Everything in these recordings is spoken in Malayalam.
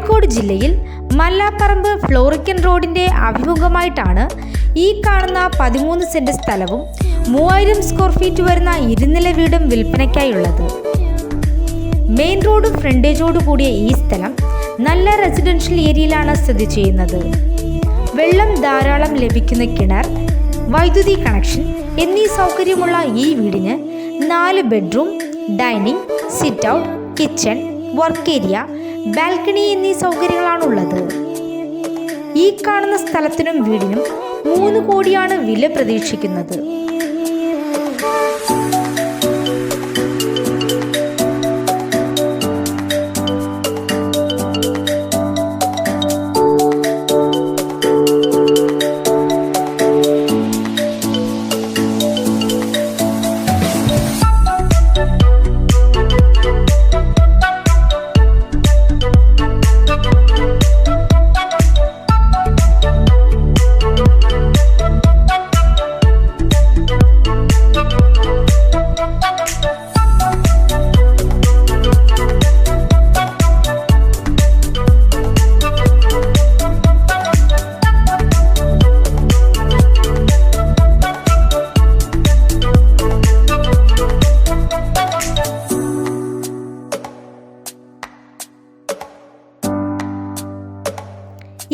കോഴിക്കോട് ജില്ലയിൽ മല്ലാപ്പറമ്പ് ഫ്ലോറിക്കൻ റോഡിൻ്റെ അഭിമുഖമായിട്ടാണ് ഈ കാണുന്ന 13 സെന്റ് സ്ഥലവും 3000 സ്ക്വയർ ഫീറ്റ് വരുന്ന ഇരുനില വീടും വിൽപ്പനയ്ക്കായുള്ളത്. മെയിൻ റോഡ് ഫ്രണ്ടേജോട് കൂടിയ ഈ സ്ഥലം നല്ല റെസിഡൻഷ്യൽ ഏരിയയിലാണ് സ്ഥിതി ചെയ്യുന്നത്. വെള്ളം ധാരാളം ലഭിക്കുന്ന കിണർ, വൈദ്യുതി കണക്ഷൻ എന്നീ സൗകര്യമുള്ള ഈ വീടിന് 4 bedroom, dining, sit out, kitchen, work area, balcony എന്നീ സൗകര്യങ്ങളാണുള്ളത്. ഈ കാണുന്ന സ്ഥലത്തിനും വീടിനും 3 കോടിയാണ് വില പ്രതീക്ഷിക്കുന്നത്.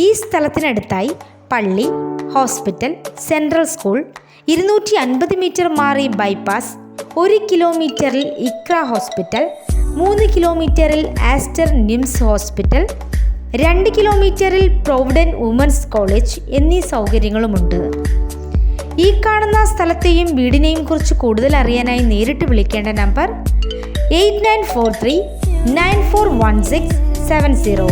ഈ സ്ഥലത്തിനടുത്തായി പള്ളി, ഹോസ്പിറ്റൽ, സെൻട്രൽ സ്കൂൾ, 250 മീറ്റർ മാറി ബൈപ്പാസ്, 1 കിലോമീറ്ററിൽ ഇക്ര ഹോസ്പിറ്റൽ, 3 കിലോമീറ്ററിൽ ആസ്റ്റർ നിംസ് ഹോസ്പിറ്റൽ, 2 കിലോമീറ്ററിൽ പ്രൊവിഡന്റ് വുമൻസ് കോളേജ് എന്നീ സൗകര്യങ്ങളുമുണ്ട്. ഈ കാണുന്ന സ്ഥലത്തെയും വീടിനെയും കുറിച്ച് കൂടുതൽ അറിയാനായി നേരിട്ട് വിളിക്കേണ്ട നമ്പർ 8943 941670.